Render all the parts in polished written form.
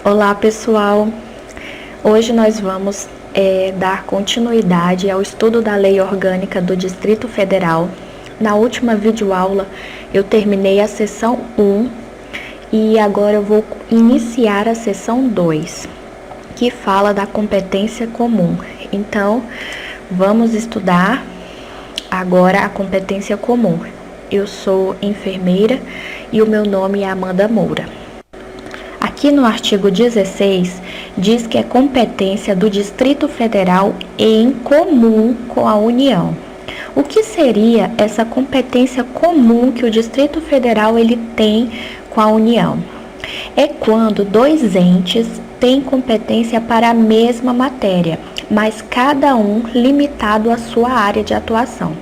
Olá pessoal, hoje nós vamos dar continuidade ao estudo da Lei Orgânica do Distrito Federal. Na última videoaula eu terminei a seção 1 e agora eu vou iniciar a seção 2, que fala da competência comum. Então, vamos estudar agora a competência comum. Eu sou enfermeira e o meu nome é Amanda Moura. Aqui no artigo 16, diz que é competência do Distrito Federal em comum com a União. O que seria essa competência comum que o Distrito Federal ele tem com a União? É quando dois entes têm competência para a mesma matéria, mas cada um limitado à sua área de atuação.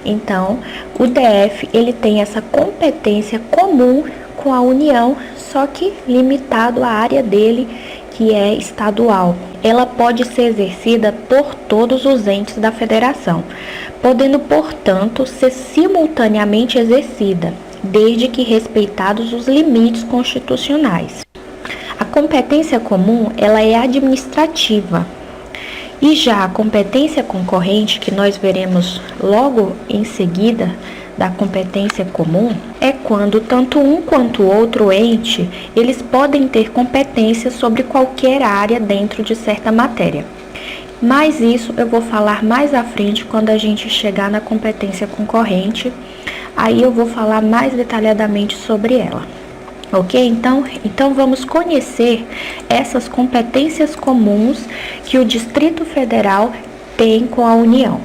Então, o DF ele tem essa competência comum com a União, só que limitado à área dele, que é estadual. Ela pode ser exercida por todos os entes da federação, podendo, portanto, ser simultaneamente exercida, desde que respeitados os limites constitucionais. A competência comum, ela é administrativa. E já a competência concorrente, que nós veremos logo em seguida da competência comum, é quando tanto um quanto o outro ente, eles podem ter competência sobre qualquer área dentro de certa matéria. Mas isso eu vou falar mais à frente quando a gente chegar na competência concorrente, aí eu vou falar mais detalhadamente sobre ela. Ok? Então vamos conhecer essas competências comuns que o Distrito Federal tem com a União.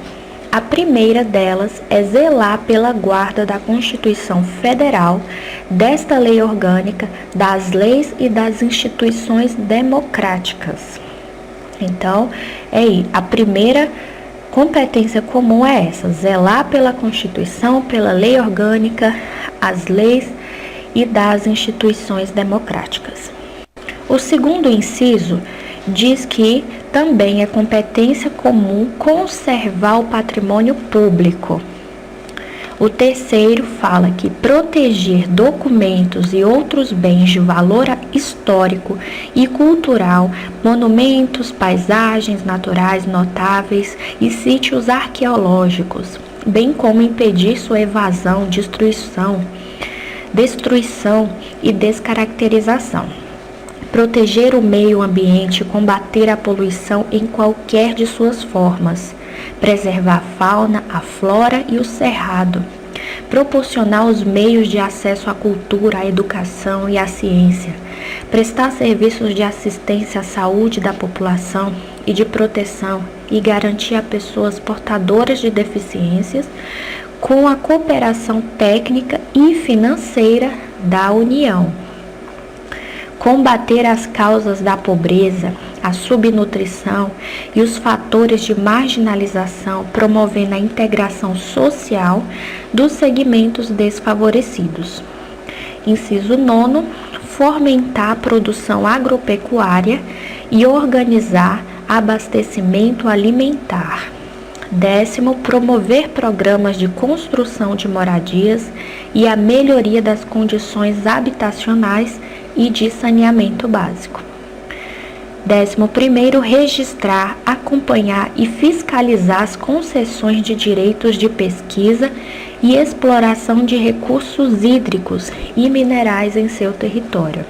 A primeira delas é zelar pela guarda da Constituição Federal, desta lei orgânica, das leis e das instituições democráticas. Então, a primeira competência comum é essa: zelar pela Constituição, pela lei orgânica, as leis e das instituições democráticas. O segundo inciso diz que também é competência comum conservar o patrimônio público. O terceiro fala que proteger documentos e outros bens de valor histórico e cultural, monumentos, paisagens naturais notáveis e sítios arqueológicos, bem como impedir sua evasão, destruição e descaracterização. Proteger o meio ambiente e combater a poluição em qualquer de suas formas. Preservar a fauna, a flora e o cerrado. Proporcionar os meios de acesso à cultura, à educação e à ciência. Prestar serviços de assistência à saúde da população e de proteção e garantir a pessoas portadoras de deficiências com a cooperação técnica e financeira da União. Combater as causas da pobreza, a subnutrição e os fatores de marginalização, promovendo a integração social dos segmentos desfavorecidos. Inciso 9, fomentar a produção agropecuária e organizar abastecimento alimentar. 10º, promover programas de construção de moradias e a melhoria das condições habitacionais e de saneamento básico. 11º, registrar, acompanhar e fiscalizar as concessões de direitos de pesquisa e exploração de recursos hídricos e minerais em seu território.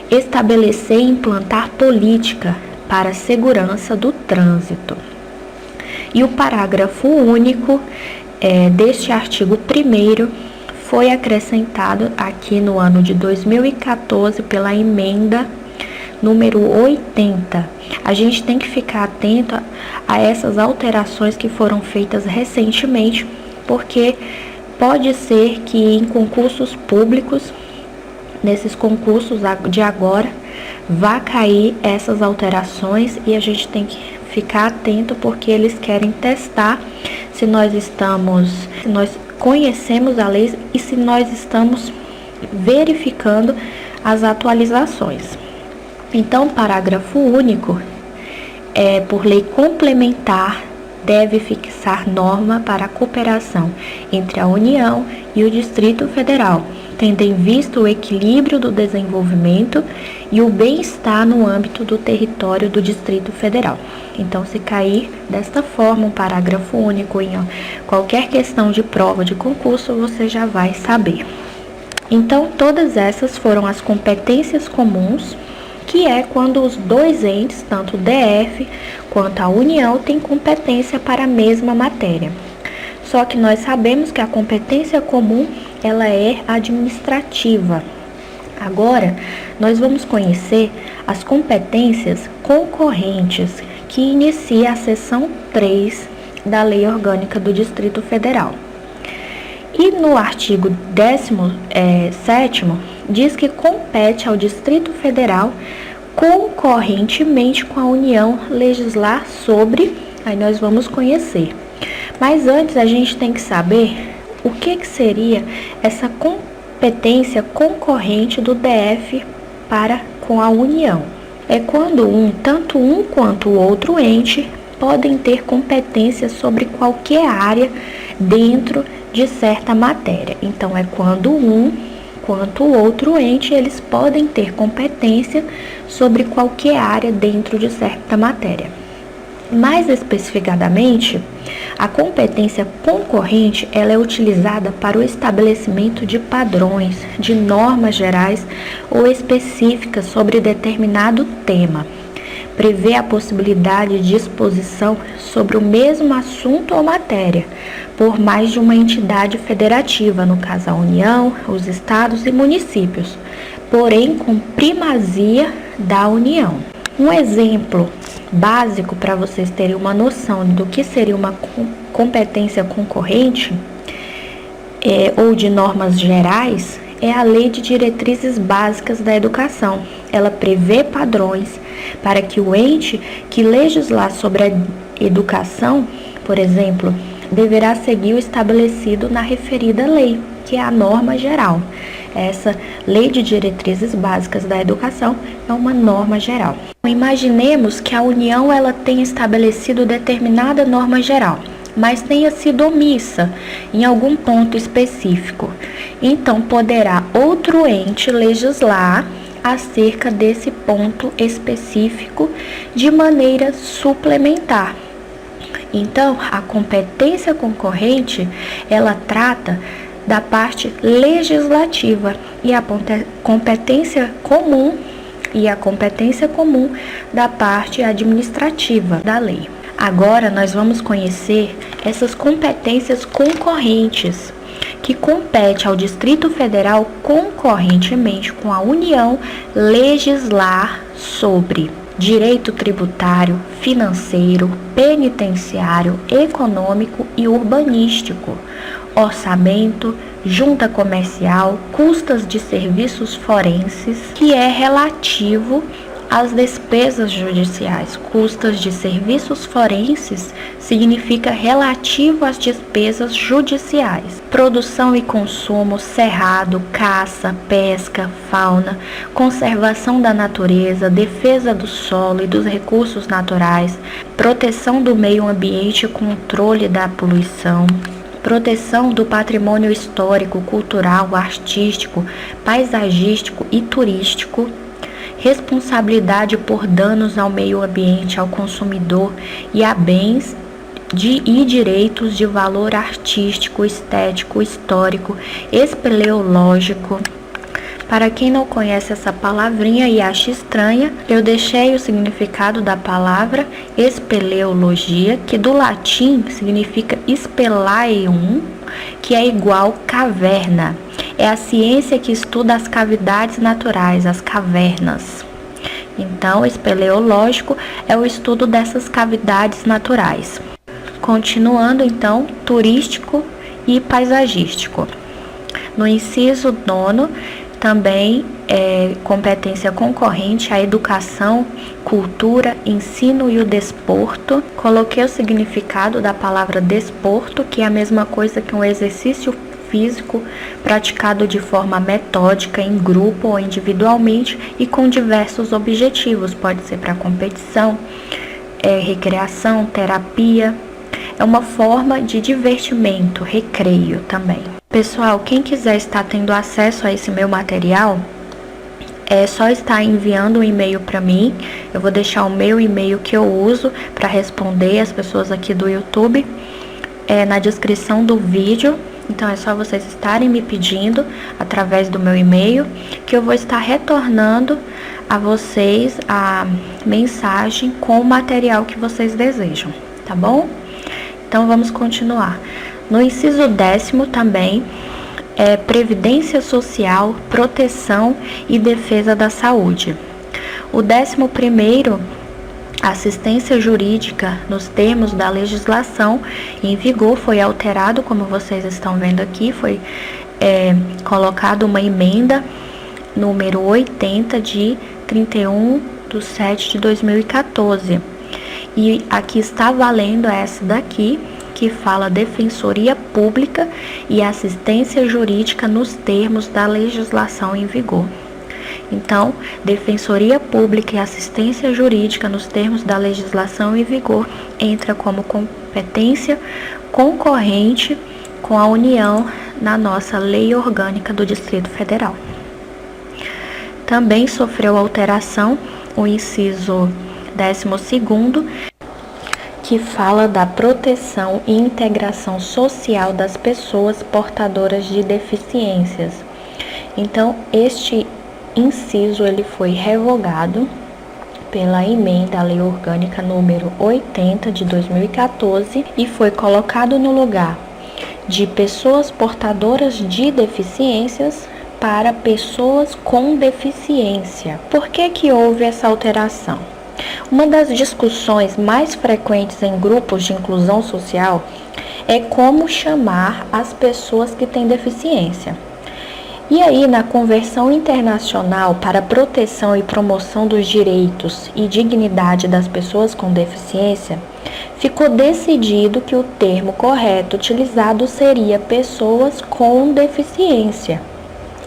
Estabelecer e implantar política para a segurança do trânsito. E o parágrafo único deste artigo 1º foi acrescentado aqui no ano de 2014 pela emenda número 80. A gente tem que ficar atento a essas alterações que foram feitas recentemente, porque pode ser que em concursos públicos, nesses concursos de agora, vá cair essas alterações e a gente tem que ficar atento porque eles querem testar se nós conhecemos a lei e se nós estamos verificando as atualizações. Então, parágrafo único é por lei complementar deve fixar norma para a cooperação entre a União e o Distrito Federal, tendo em vista o equilíbrio do desenvolvimento e o bem-estar no âmbito do território do Distrito Federal. Então, se cair desta forma um parágrafo único em qualquer questão de prova de concurso, você já vai saber. Então, todas essas foram as competências comuns, que é quando os dois entes, tanto o DF quanto a União, têm competência para a mesma matéria. Só que nós sabemos que a competência comum, ela é administrativa. Agora, nós vamos conhecer as competências concorrentes, que inicia a seção 3 da Lei Orgânica do Distrito Federal. E no artigo 17º, diz que compete ao Distrito Federal, concorrentemente com a União, legislar sobre, aí nós vamos conhecer. Mas antes a gente tem que saber o que seria essa competência concorrente do DF para com a União. É quando tanto um quanto o outro ente podem ter competência sobre qualquer área dentro de certa matéria. Então, é quando um quanto o outro ente, eles podem ter competência sobre qualquer área dentro de certa matéria. Mais especificadamente, a competência concorrente, ela é utilizada para o estabelecimento de padrões, de normas gerais ou específicas sobre determinado tema. Prevê a possibilidade de exposição sobre o mesmo assunto ou matéria por mais de uma entidade federativa, no caso a União, os estados e municípios, porém com primazia da União. Um exemplo básico para vocês terem uma noção do que seria uma competência concorrente ou de normas gerais é a Lei de Diretrizes Básicas da Educação. Ela prevê padrões para que o ente que legislar sobre a educação, por exemplo, deverá seguir o estabelecido na referida lei, que é a norma geral. Essa Lei de Diretrizes Básicas da Educação é uma norma geral. Imaginemos que a União ela tenha estabelecido determinada norma geral, mas tenha sido omissa em algum ponto específico. Então, poderá outro ente legislar acerca desse ponto específico de maneira suplementar. Então, a competência concorrente, ela trata da parte legislativa e a competência comum da parte administrativa da lei. Agora nós vamos conhecer essas competências concorrentes, que compete ao Distrito Federal concorrentemente com a União legislar sobre direito tributário, financeiro, penitenciário, econômico e urbanístico, orçamento, junta comercial, custas de serviços forenses, que é relativo às despesas judiciais. Custas de serviços forenses significa relativo às despesas judiciais. Produção e consumo, cerrado, caça, pesca, fauna, conservação da natureza, defesa do solo e dos recursos naturais, proteção do meio ambiente e controle da poluição, proteção do patrimônio histórico, cultural, artístico, paisagístico e turístico, responsabilidade por danos ao meio ambiente, ao consumidor e a bens e direitos de valor artístico, estético, histórico, espeleológico. Para quem não conhece essa palavrinha e acha estranha, eu deixei o significado da palavra espeleologia, que do latim significa spelaeum, que é igual caverna. É a ciência que estuda as cavidades naturais, as cavernas. Então, espeleológico é o estudo dessas cavidades naturais. Continuando, então, turístico e paisagístico. No inciso 9, também é competência concorrente à educação, cultura, ensino e o desporto. Coloquei o significado da palavra desporto, que é a mesma coisa que um exercício físico praticado de forma metódica, em grupo ou individualmente e com diversos objetivos. Pode ser para competição, recreação, terapia. é uma forma de divertimento, recreio também. Pessoal, quem quiser estar tendo acesso a esse meu material, é só estar enviando um e-mail para mim. Eu vou deixar o meu e-mail que eu uso para responder as pessoas aqui do YouTube na descrição do vídeo. Então é só vocês estarem me pedindo através do meu e-mail, que eu vou estar retornando a vocês a mensagem com o material que vocês desejam, tá bom? Então vamos continuar. No inciso 10º também é Previdência Social, Proteção e Defesa da Saúde. O 11º, Assistência Jurídica nos termos da legislação em vigor, foi alterado, como vocês estão vendo aqui, foi colocado uma emenda número 80 de 31/7/2014. E aqui está valendo essa daqui, que fala Defensoria Pública e Assistência Jurídica nos termos da legislação em vigor. Então, Defensoria Pública e Assistência Jurídica nos termos da legislação em vigor entra como competência concorrente com a União na nossa Lei Orgânica do Distrito Federal. Também sofreu alteração o inciso 12º, que fala da proteção e integração social das pessoas portadoras de deficiências. Então, este inciso ele foi revogado pela emenda à Lei Orgânica número 80 de 2014 e foi colocado no lugar de pessoas portadoras de deficiências para pessoas com deficiência. Por que houve essa alteração? Uma das discussões mais frequentes em grupos de inclusão social é como chamar as pessoas que têm deficiência. E aí, na Convenção Internacional para a Proteção e Promoção dos Direitos e Dignidade das Pessoas com Deficiência, ficou decidido que o termo correto utilizado seria pessoas com deficiência.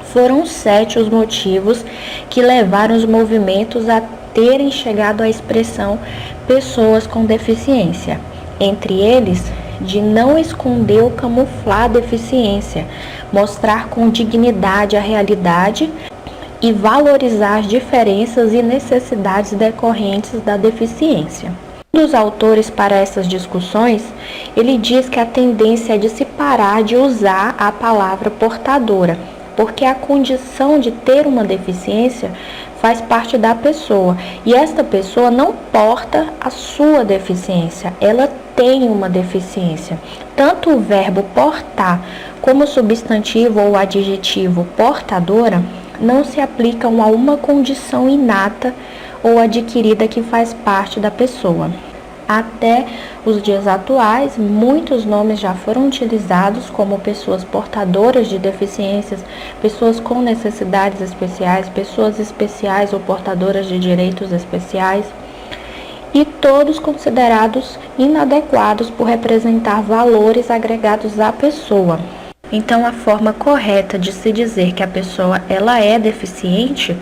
Foram 7 os motivos que levaram os movimentos a terem chegado à expressão pessoas com deficiência. Entre eles, de não esconder ou camuflar a deficiência, mostrar com dignidade a realidade e valorizar as diferenças e necessidades decorrentes da deficiência. Um dos autores para essas discussões, ele diz que a tendência é de se parar de usar a palavra portadora, porque a condição de ter uma deficiência faz parte da pessoa e esta pessoa não porta a sua deficiência, ela tem uma deficiência. Tanto o verbo portar como o substantivo ou adjetivo portadora não se aplicam a uma condição inata ou adquirida que faz parte da pessoa. Até os dias atuais, muitos nomes já foram utilizados como pessoas portadoras de deficiências, pessoas com necessidades especiais, pessoas especiais ou portadoras de direitos especiais, e todos considerados inadequados por representar valores agregados à pessoa. Então, a forma correta de se dizer que a pessoa ela é deficiente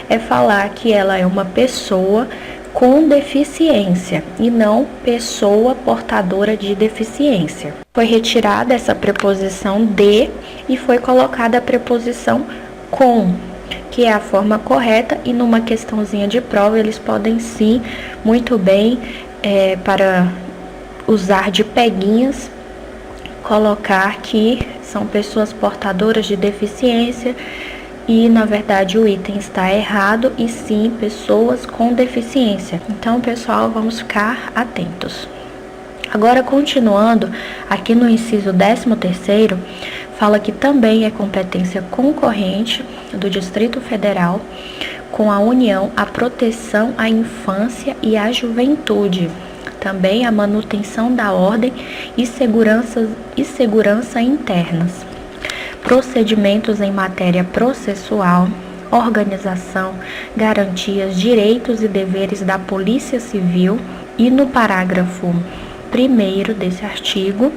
é falar que ela é uma pessoa com deficiência e não pessoa portadora de deficiência. Foi retirada essa preposição de e foi colocada a preposição com, que é a forma correta, e numa questãozinha de prova eles podem sim, muito bem, para usar de peguinhas, colocar que são pessoas portadoras de deficiência. E, na verdade, o item está errado e sim, pessoas com deficiência. Então, pessoal, vamos ficar atentos. Agora, continuando, aqui no inciso 13º, fala que também é competência concorrente do Distrito Federal com a União a proteção à infância e à juventude. Também a manutenção da ordem e segurança internas. Procedimentos em matéria processual, organização, garantias, direitos e deveres da Polícia Civil. E no parágrafo 1º desse artigo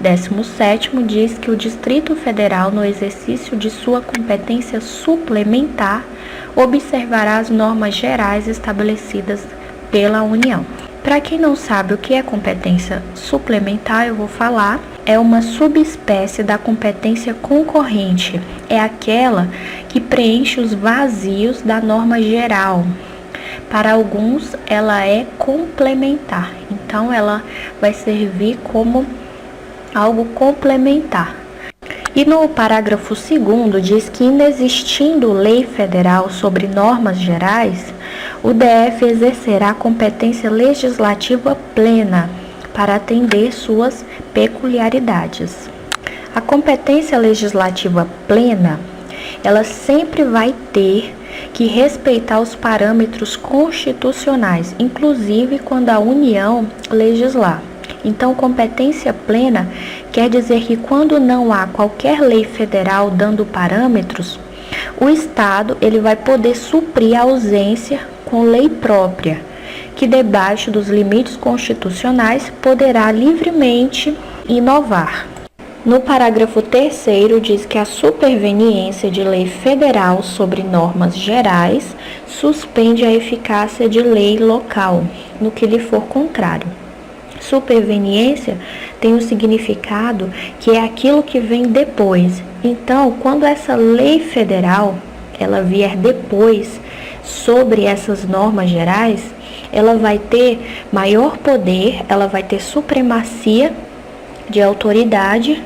17º diz que o Distrito Federal, no exercício de sua competência suplementar, observará as normas gerais estabelecidas pela União. Para quem não sabe o que é competência suplementar, eu vou falar. É uma subespécie da competência concorrente. É aquela que preenche os vazios da norma geral. Para alguns, ela é complementar. Então, ela vai servir como algo complementar. E no parágrafo 2º diz que, inexistindo lei federal sobre normas gerais, o DF exercerá competência legislativa plena para atender suas peculiaridades. A competência legislativa plena, ela sempre vai ter que respeitar os parâmetros constitucionais, inclusive quando a União legislar. Então, competência plena quer dizer que quando não há qualquer lei federal dando parâmetros, o Estado ele vai poder suprir a ausência com lei própria, que debaixo dos limites constitucionais poderá livremente inovar. No parágrafo 3º diz que a superveniência de lei federal sobre normas gerais suspende a eficácia de lei local, no que lhe for contrário. Superveniência tem o significado que é aquilo que vem depois. Então, quando essa lei federal ela vier depois sobre essas normas gerais, ela vai ter maior poder, ela vai ter supremacia de autoridade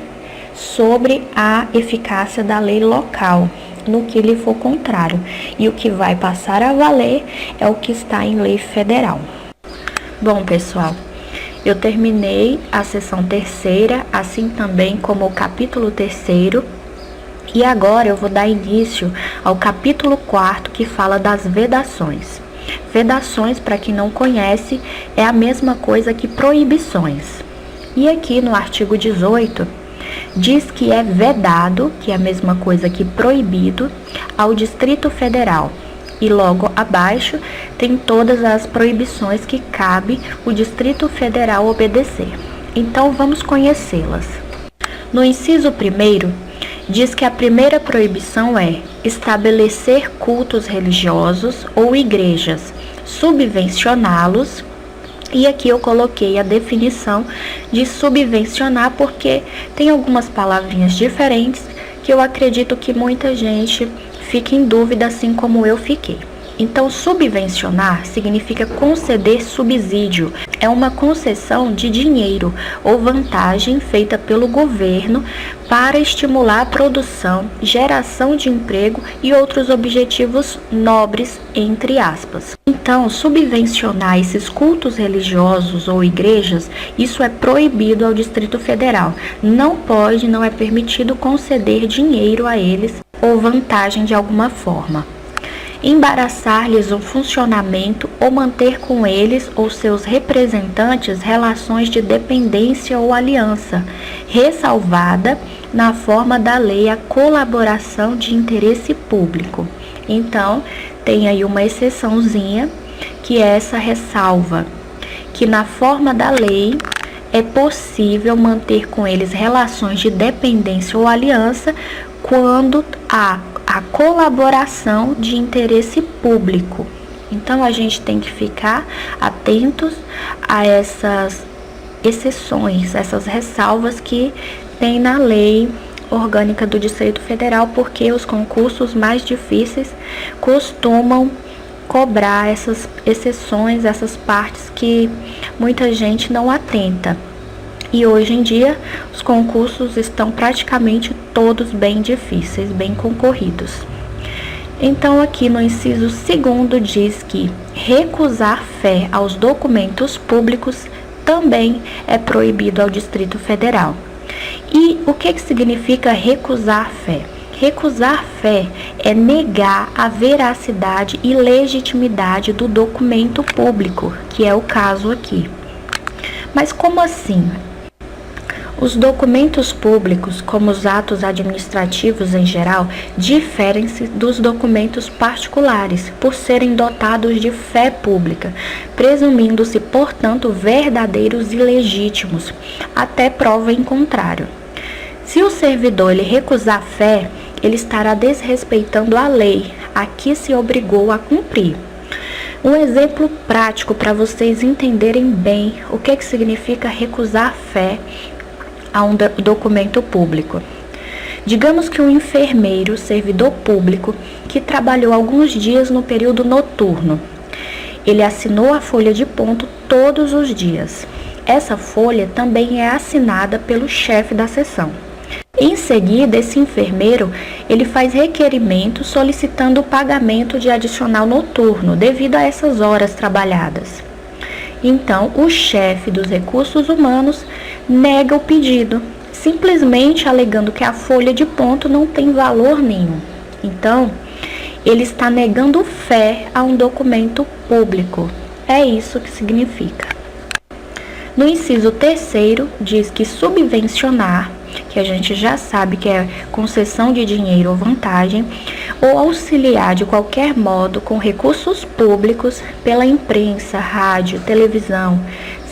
sobre a eficácia da lei local, no que lhe for contrário. E o que vai passar a valer é o que está em lei federal. Bom, pessoal, eu terminei a seção 3ª, assim também como o capítulo 3º, e agora eu vou dar início ao capítulo 4º, que fala das vedações. Vedações, para quem não conhece, é a mesma coisa que proibições. E aqui no artigo 18, diz que é vedado, que é a mesma coisa que proibido, ao Distrito Federal. E logo abaixo tem todas as proibições que cabe o Distrito Federal obedecer. Então vamos conhecê-las. No inciso 1º, diz que a primeira proibição é estabelecer cultos religiosos ou igrejas, subvencioná-los. E aqui eu coloquei a definição de subvencionar porque tem algumas palavrinhas diferentes que eu acredito que muita gente fique em dúvida, assim como eu fiquei. Então, subvencionar significa conceder subsídio. É uma concessão de dinheiro ou vantagem feita pelo governo para estimular a produção, geração de emprego e outros objetivos nobres, entre aspas. Então, subvencionar esses cultos religiosos ou igrejas, isso é proibido ao Distrito Federal. Não pode, não é permitido conceder dinheiro a eles ou vantagem de alguma forma. Embaraçar-lhes o funcionamento ou manter com eles ou seus representantes relações de dependência ou aliança, ressalvada na forma da lei a colaboração de interesse público. Então, tem aí uma exceçãozinha, que é essa ressalva, que na forma da lei é possível manter com eles relações de dependência ou aliança quando há a colaboração de interesse público. Então, a gente tem que ficar atentos a essas exceções, essas ressalvas que tem na lei orgânica do Distrito Federal, porque os concursos mais difíceis costumam cobrar essas exceções, essas partes que muita gente não atenta. E hoje em dia, os concursos estão praticamente todos bem difíceis, bem concorridos. Então, aqui no inciso 2º diz que recusar fé aos documentos públicos também é proibido ao Distrito Federal. E o que significa recusar fé? Recusar fé é negar a veracidade e legitimidade do documento público, que é o caso aqui. Mas como assim? Os documentos públicos, como os atos administrativos em geral, diferem-se dos documentos particulares, por serem dotados de fé pública, presumindo-se, portanto, verdadeiros e legítimos, até prova em contrário. Se o servidor ele recusar fé, ele estará desrespeitando a lei a que se obrigou a cumprir. Um exemplo prático para vocês entenderem bem o que significa recusar fé a um documento público. Digamos que um enfermeiro, servidor público, que trabalhou alguns dias no período noturno, ele assinou a folha de ponto todos os dias. Essa folha também é assinada pelo chefe da seção. Em seguida, esse enfermeiro, ele faz requerimento solicitando o pagamento de adicional noturno devido a essas horas trabalhadas. Então, o chefe dos recursos humanos nega o pedido, simplesmente alegando que a folha de ponto não tem valor nenhum. Então, ele está negando fé a um documento público. É isso que significa. No inciso 3º, diz que subvencionar, que a gente já sabe que é concessão de dinheiro ou vantagem, ou auxiliar de qualquer modo com recursos públicos pela imprensa, rádio, televisão,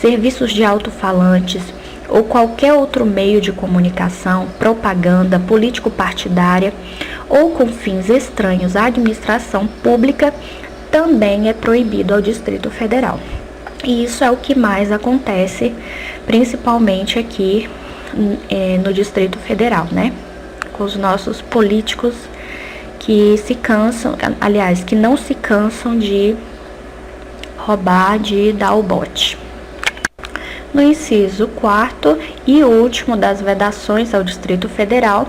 serviços de alto-falantes ou qualquer outro meio de comunicação, propaganda político-partidária ou com fins estranhos à administração pública, também é proibido ao Distrito Federal. E isso é o que mais acontece, principalmente aqui no Distrito Federal, né? Com os nossos políticos que se cansam, aliás, que não se cansam de roubar, de dar o bote. No inciso 4º e último das vedações ao Distrito Federal,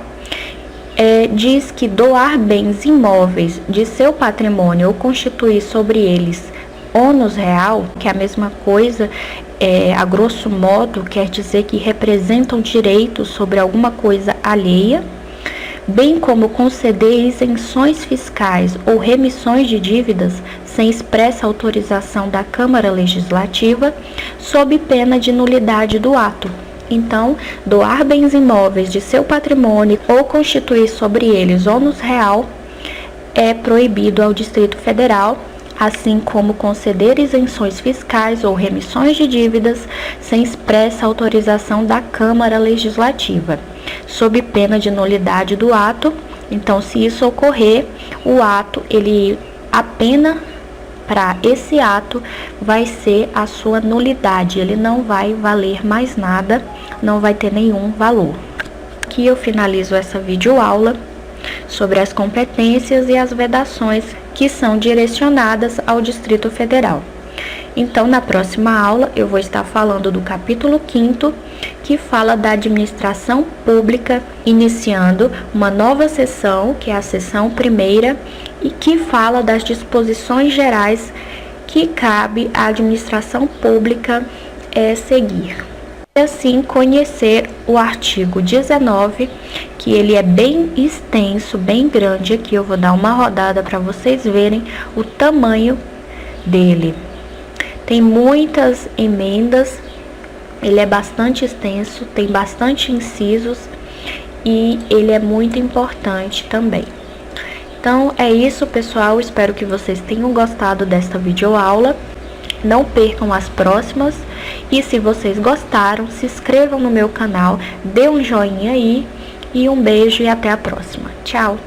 diz que doar bens imóveis de seu patrimônio ou constituir sobre eles ônus real, que é a mesma coisa, a grosso modo, quer dizer que representam direitos sobre alguma coisa alheia, bem como conceder isenções fiscais ou remissões de dívidas sem expressa autorização da Câmara Legislativa, sob pena de nulidade do ato. Então, doar bens imóveis de seu patrimônio ou constituir sobre eles ônus real é proibido ao Distrito Federal, assim como conceder isenções fiscais ou remissões de dívidas sem expressa autorização da Câmara Legislativa, sob pena de nulidade do ato. Então, se isso ocorrer, o ato, a pena para esse ato vai ser a sua nulidade, ele não vai valer mais nada, não vai ter nenhum valor. Aqui eu finalizo essa videoaula sobre as competências e as vedações que são direcionadas ao Distrito Federal. Então, na próxima aula, eu vou estar falando do capítulo 5º, que fala da administração pública, iniciando uma nova seção, que é a seção 1ª, e que fala das disposições gerais que cabe à administração pública seguir. E assim, conhecer o artigo 19, que ele é bem extenso, bem grande. Aqui eu vou dar uma rodada para vocês verem o tamanho dele. Tem muitas emendas, ele é bastante extenso, tem bastante incisos e ele é muito importante também. Então é isso, pessoal, espero que vocês tenham gostado desta videoaula. Não percam as próximas e se vocês gostaram, se inscrevam no meu canal, dê um joinha aí e um beijo e até a próxima. Tchau!